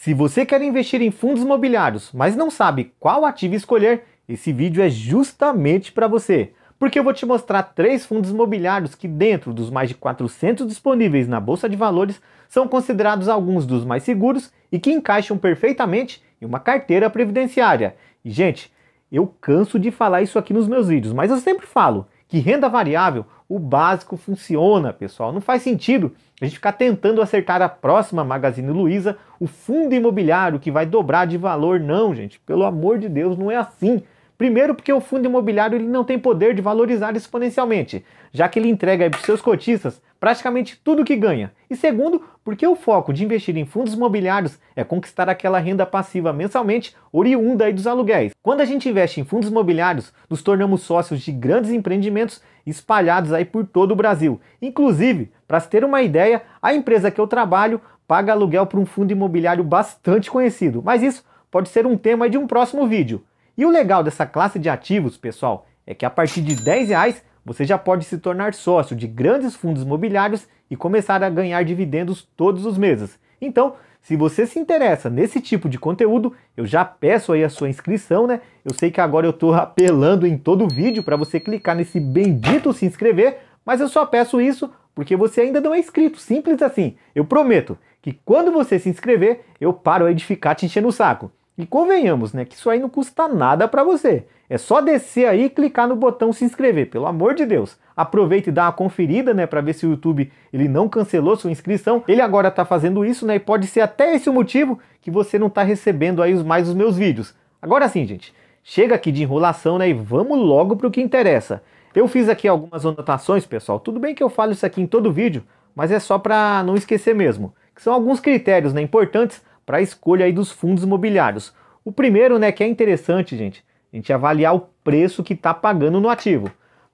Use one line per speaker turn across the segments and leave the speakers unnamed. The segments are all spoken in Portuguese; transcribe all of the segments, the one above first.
Se você quer investir em fundos imobiliários, mas não sabe qual ativo escolher, esse vídeo é justamente para você. Porque eu vou te mostrar 3 fundos imobiliários que, dentro dos mais de 400 disponíveis na Bolsa de Valores, são considerados alguns dos mais seguros e que encaixam perfeitamente em uma carteira previdenciária. E, gente, eu canso de falar isso aqui nos meus vídeos, mas eu sempre falo que renda variável, o básico funciona, pessoal. Não faz sentido a gente ficar tentando acertar a próxima Magazine Luiza, o fundo imobiliário que vai dobrar de valor. Não, gente, pelo amor de Deus, não é assim. Primeiro, porque o fundo imobiliário ele não tem poder de valorizar exponencialmente, já que ele entrega para os seus cotistas praticamente tudo que ganha. E segundo, porque o foco de investir em fundos imobiliários é conquistar aquela renda passiva mensalmente oriunda aí dos aluguéis. Quando a gente investe em fundos imobiliários, nos tornamos sócios de grandes empreendimentos espalhados aí por todo o Brasil. Inclusive, para se ter uma ideia, a empresa que eu trabalho paga aluguel para um fundo imobiliário bastante conhecido, mas isso pode ser um tema de um próximo vídeo. E o legal dessa classe de ativos, pessoal, é que a partir de R$10 você já pode se tornar sócio de grandes fundos imobiliários e começar a ganhar dividendos todos os meses. Então, se você se interessa nesse tipo de conteúdo, eu já peço aí a sua inscrição, né? Eu sei que agora eu estou apelando em todo vídeo para você clicar nesse bendito se inscrever, mas eu só peço isso porque você ainda não é inscrito, simples assim. Eu prometo que quando você se inscrever, eu paro aí de ficar te enchendo o saco. E convenhamos, né, que isso aí não custa nada para você. É só descer aí e clicar no botão se inscrever, pelo amor de Deus. Aproveita e dá uma conferida, né, para ver se o YouTube ele não cancelou sua inscrição. Ele agora está fazendo isso, né, e pode ser até esse o motivo que você não está recebendo aí mais os meus vídeos. Agora sim, gente, chega aqui de enrolação, né, e vamos logo para o que interessa. Eu fiz aqui algumas anotações, pessoal. Tudo bem que eu falo isso aqui em todo vídeo, mas é só para não esquecer mesmo. Que são alguns critérios, né, importantes para a escolha aí dos fundos imobiliários. O primeiro, né, que é interessante, gente, a gente avaliar o preço que está pagando no ativo.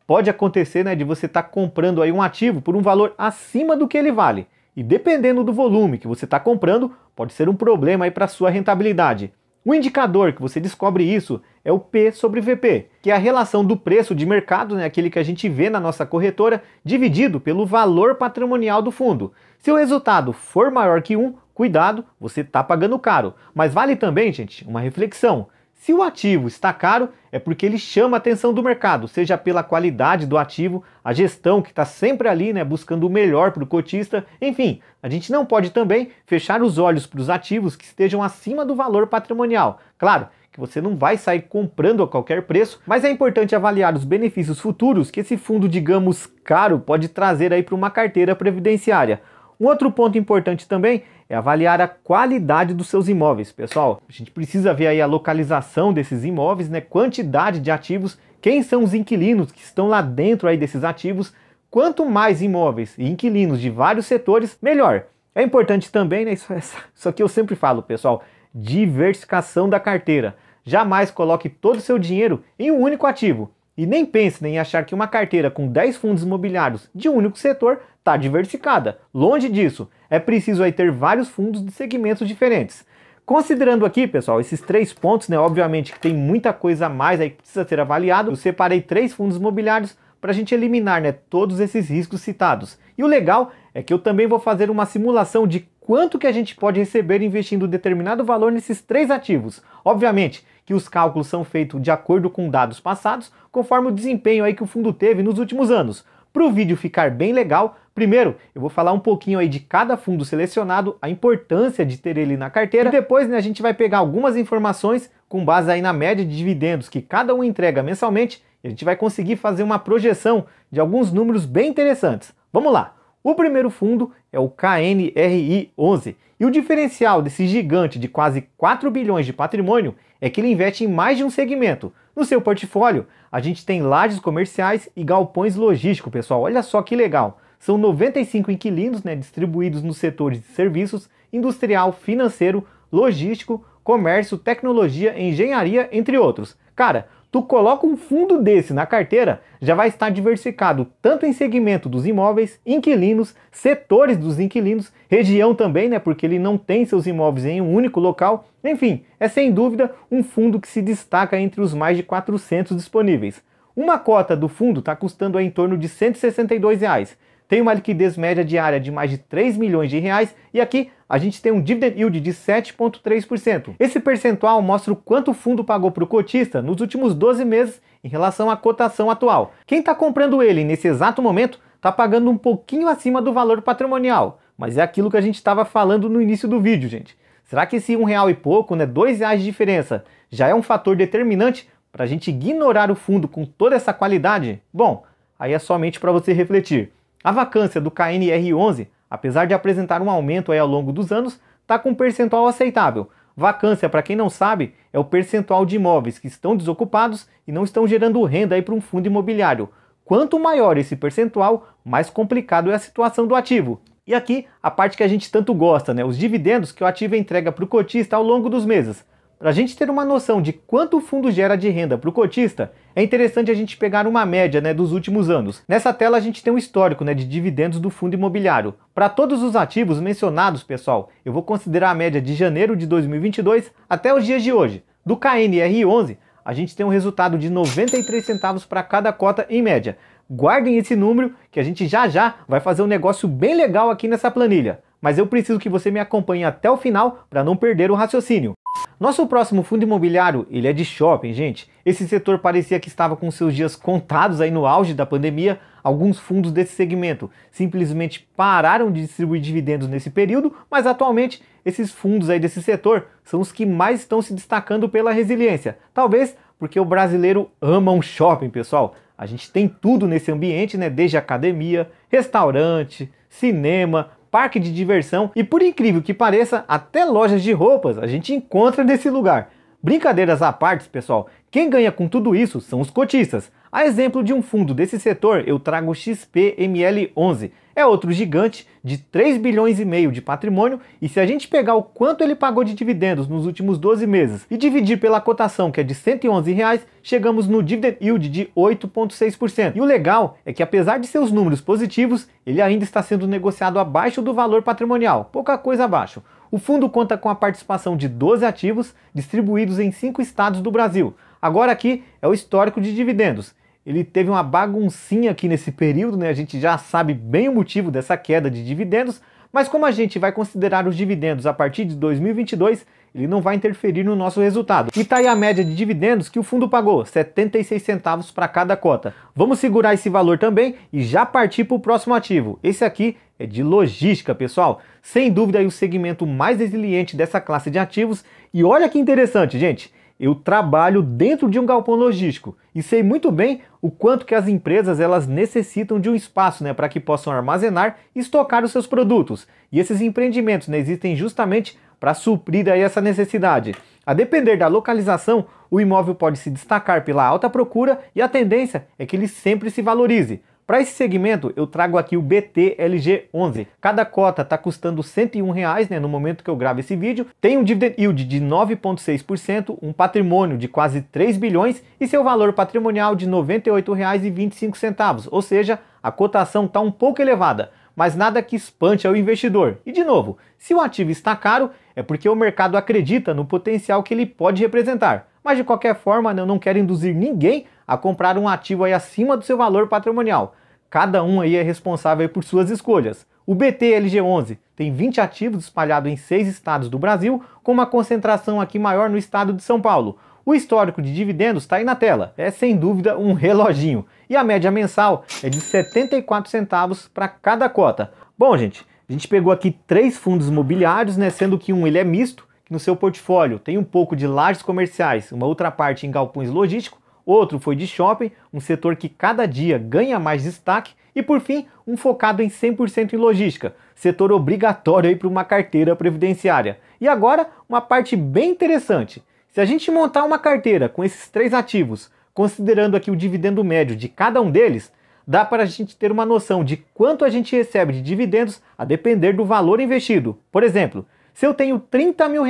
Pode acontecer, né, de você estar comprando aí um ativo por um valor acima do que ele vale. E dependendo do volume que você está comprando, pode ser um problema aí para a sua rentabilidade. O indicador que você descobre isso é o P sobre VP, que é a relação do preço de mercado, né, aquele que a gente vê na nossa corretora, dividido pelo valor patrimonial do fundo. Se o resultado for maior que 1, cuidado, você está pagando caro. Mas vale também, gente, uma reflexão. Se o ativo está caro, é porque ele chama a atenção do mercado, seja pela qualidade do ativo, a gestão que está sempre ali, né, buscando o melhor para o cotista. Enfim, a gente não pode também fechar os olhos para os ativos que estejam acima do valor patrimonial. Claro que você não vai sair comprando a qualquer preço, mas é importante avaliar os benefícios futuros que esse fundo, digamos, caro, pode trazer aí para uma carteira previdenciária. Um outro ponto importante também é avaliar a qualidade dos seus imóveis, pessoal. A gente precisa ver aí a localização desses imóveis, né? Quantidade de ativos, quem são os inquilinos que estão lá dentro aí desses ativos. Quanto mais imóveis e inquilinos de vários setores, melhor. É importante também, né? Isso aqui eu sempre falo, pessoal, diversificação da carteira. Jamais coloque todo o seu dinheiro em um único ativo. E nem pense em achar que uma carteira com 10 fundos imobiliários de um único setor está diversificada. Longe disso. É preciso aí ter vários fundos de segmentos diferentes. Considerando aqui, pessoal, esses 3 pontos, né, obviamente que tem muita coisa a mais aí que precisa ser avaliado. Eu separei 3 fundos imobiliários para a gente eliminar, né, todos esses riscos citados. E o legal é que eu também vou fazer uma simulação de quanto que a gente pode receber investindo determinado valor nesses 3 ativos. Obviamente que os cálculos são feitos de acordo com dados passados, conforme o desempenho aí que o fundo teve nos últimos anos. Para o vídeo ficar bem legal, primeiro eu vou falar um pouquinho aí de cada fundo selecionado, a importância de ter ele na carteira, e depois, né, a gente vai pegar algumas informações com base aí na média de dividendos que cada um entrega mensalmente, e a gente vai conseguir fazer uma projeção de alguns números bem interessantes. Vamos lá! O primeiro fundo é o KNRI11, e o diferencial desse gigante de quase 4 bilhões de patrimônio é que ele investe em mais de um segmento. No seu portfólio, a gente tem lajes comerciais e galpões logísticos, pessoal. Olha só que legal! São 95 inquilinos, né, distribuídos nos setores de serviços, industrial, financeiro, logístico, comércio, tecnologia, engenharia, entre outros. Cara, tu coloca um fundo desse na carteira, já vai estar diversificado tanto em segmento dos imóveis, inquilinos, setores dos inquilinos, região também, né, porque ele não tem seus imóveis em um único local. Enfim, é sem dúvida um fundo que se destaca entre os mais de 400 disponíveis. Uma cota do fundo está custando aí em torno de R$ 162. tem uma liquidez média diária de mais de 3 milhões de reais e aqui a gente tem um dividend yield de 7,3%. Esse percentual mostra o quanto o fundo pagou para o cotista nos últimos 12 meses em relação à cotação atual. Quem está comprando ele nesse exato momento está pagando um pouquinho acima do valor patrimonial, mas é aquilo que a gente estava falando no início do vídeo, gente. Será que esse R$1 e pouco, né, R$2 de diferença, já é um fator determinante para a gente ignorar o fundo com toda essa qualidade? Bom, aí é somente para você refletir. A vacância do KNR11, apesar de apresentar um aumento aí ao longo dos anos, está com um percentual aceitável. Vacância, para quem não sabe, é o percentual de imóveis que estão desocupados e não estão gerando renda para um fundo imobiliário. Quanto maior esse percentual, mais complicado é a situação do ativo. E aqui, a parte que a gente tanto gosta, né? Os dividendos que o ativo entrega para o cotista ao longo dos meses. Para a gente ter uma noção de quanto o fundo gera de renda para o cotista, é interessante a gente pegar uma média, né, dos últimos anos. Nessa tela a gente tem um histórico, né, de dividendos do fundo imobiliário. Para todos os ativos mencionados, pessoal, eu vou considerar a média de janeiro de 2022 até os dias de hoje. Do KNR11, a gente tem um resultado de 93 centavos para cada cota em média. Guardem esse número que a gente já vai fazer um negócio bem legal aqui nessa planilha. Mas eu preciso que você me acompanhe até o final para não perder o raciocínio. Nosso próximo fundo imobiliário, ele é de shopping, gente. Esse setor parecia que estava com seus dias contados aí no auge da pandemia. Alguns fundos desse segmento simplesmente pararam de distribuir dividendos nesse período, mas atualmente esses fundos aí desse setor são os que mais estão se destacando pela resiliência. Talvez porque o brasileiro ama um shopping, pessoal. A gente tem tudo nesse ambiente, né? Desde academia, restaurante, cinema, parque de diversão e, por incrível que pareça, até lojas de roupas a gente encontra nesse lugar. Brincadeiras à parte, pessoal, quem ganha com tudo isso são os cotistas. A exemplo de um fundo desse setor, eu trago o XPML11. É outro gigante de 3 bilhões e meio de patrimônio e se a gente pegar o quanto ele pagou de dividendos nos últimos 12 meses e dividir pela cotação que é de R$111, chegamos no dividend yield de 8,6%. E o legal é que apesar de seus números positivos, ele ainda está sendo negociado abaixo do valor patrimonial, pouca coisa abaixo. O fundo conta com a participação de 12 ativos distribuídos em 5 estados do Brasil. Agora aqui é o histórico de dividendos. Ele teve uma baguncinha aqui nesse período, né? A gente já sabe bem o motivo dessa queda de dividendos, mas como a gente vai considerar os dividendos a partir de 2022, ele não vai interferir no nosso resultado. E tá aí a média de dividendos que o fundo pagou, 76 centavos para cada cota. Vamos segurar esse valor também e já partir para o próximo ativo. Esse aqui é de logística, pessoal. Sem dúvida aí o segmento mais resiliente dessa classe de ativos. E olha que interessante, gente. Eu trabalho dentro de um galpão logístico e sei muito bem o quanto que as empresas elas necessitam de um espaço, né, para que possam armazenar e estocar os seus produtos. E esses empreendimentos, né, existem justamente para suprir aí essa necessidade. A depender da localização, o imóvel pode se destacar pela alta procura e a tendência é que ele sempre se valorize. Para esse segmento, eu trago aqui o BTLG11. Cada cota está custando R$101, né, no momento que eu gravo esse vídeo. Tem um dividend yield de 9,6%, um patrimônio de quase 3 bilhões e seu valor patrimonial de R$ 98,25. Ou seja, a cotação está um pouco elevada, mas nada que espante ao investidor. E de novo, se o ativo está caro, é porque o mercado acredita no potencial que ele pode representar. Mas de qualquer forma, eu não quero induzir ninguém a comprar um ativo aí acima do seu valor patrimonial. Cada um aí é responsável por suas escolhas. O BTLG11 tem 20 ativos espalhados em 6 estados do Brasil, com uma concentração aqui maior no estado de São Paulo. O histórico de dividendos está aí na tela, é sem dúvida um reloginho. E a média mensal é de 74 centavos para cada cota. Bom, gente, a gente pegou aqui 3 fundos imobiliários, né, sendo que um ele é misto, que no seu portfólio tem um pouco de lajes comerciais, uma outra parte em galpões logísticos, outro foi de shopping, um setor que cada dia ganha mais destaque, e por fim, um focado em 100% em logística, setor obrigatório para uma carteira previdenciária. E agora, uma parte bem interessante. Se a gente montar uma carteira com esses 3 ativos, considerando aqui o dividendo médio de cada um deles, dá para a gente ter uma noção de quanto a gente recebe de dividendos a depender do valor investido. Por exemplo, se eu tenho R$30 mil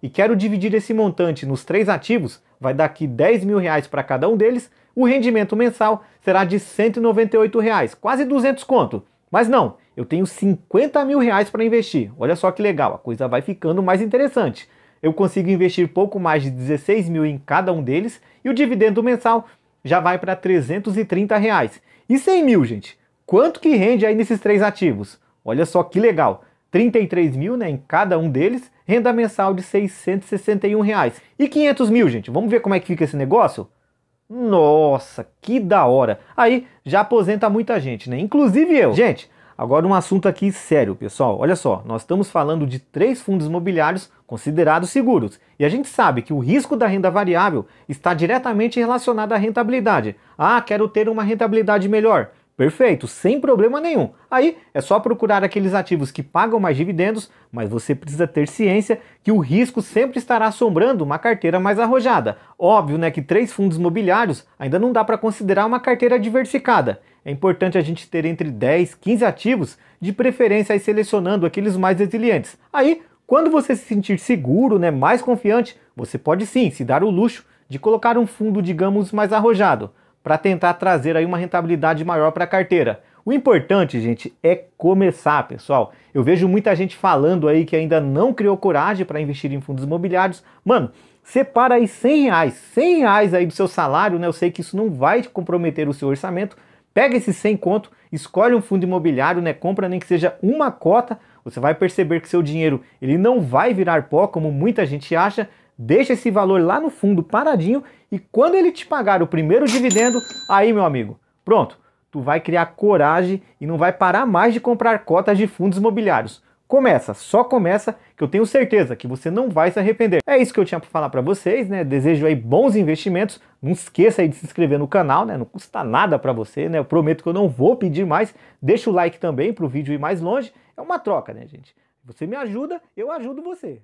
e quero dividir esse montante nos 3 ativos, vai dar aqui R$10 mil para cada um deles, o rendimento mensal será de R$198, quase 200 conto. Mas não, eu tenho R$50 mil para investir. Olha só que legal, a coisa vai ficando mais interessante. Eu consigo investir pouco mais de 16 mil em cada um deles e o dividendo mensal já vai para R$330. E 100 mil, gente? quanto que rende aí nesses 3 ativos? Olha só que legal, 33 mil, né, em cada um deles, renda mensal de R$ 661. E 500 mil, gente, vamos ver como é que fica esse negócio? Nossa, que da hora! Aí já aposenta muita gente, né? Inclusive eu. Gente, agora um assunto aqui sério, pessoal. Olha só, nós estamos falando de 3 fundos imobiliários considerados seguros. E a gente sabe que o risco da renda variável está diretamente relacionado à rentabilidade. Ah, quero ter uma rentabilidade melhor. Perfeito, sem problema nenhum. Aí é só procurar aqueles ativos que pagam mais dividendos, mas você precisa ter ciência que o risco sempre estará assombrando uma carteira mais arrojada. Óbvio, né, que 3 fundos imobiliários ainda não dá para considerar uma carteira diversificada. É importante a gente ter entre 10, 15 ativos, de preferência aí selecionando aqueles mais resilientes. Aí, quando você se sentir seguro, né, mais confiante, você pode sim se dar o luxo de colocar um fundo, digamos, mais arrojado, para tentar trazer aí uma rentabilidade maior para a carteira. O importante, gente, é começar, pessoal. Eu vejo muita gente falando aí que ainda não criou coragem para investir em fundos imobiliários. Mano, separa aí R$ 100 aí do seu salário, né? Eu sei que isso não vai comprometer o seu orçamento. Pega esses 100 conto, escolhe um fundo imobiliário, né? Compra nem que seja uma cota. Você vai perceber que seu dinheiro ele não vai virar pó, como muita gente acha. Deixa esse valor lá no fundo paradinho e quando ele te pagar o primeiro dividendo, aí, meu amigo, pronto, tu vai criar coragem e não vai parar mais de comprar cotas de fundos imobiliários. Começa, só começa, que eu tenho certeza que você não vai se arrepender. É isso que eu tinha para falar para vocês, né? Desejo aí bons investimentos. Não esqueça aí de se inscrever no canal, né? Não custa nada para você, né? Eu prometo que eu não vou pedir mais. Deixa o like também para o vídeo ir mais longe. É uma troca, né, gente? Você me ajuda, eu ajudo você.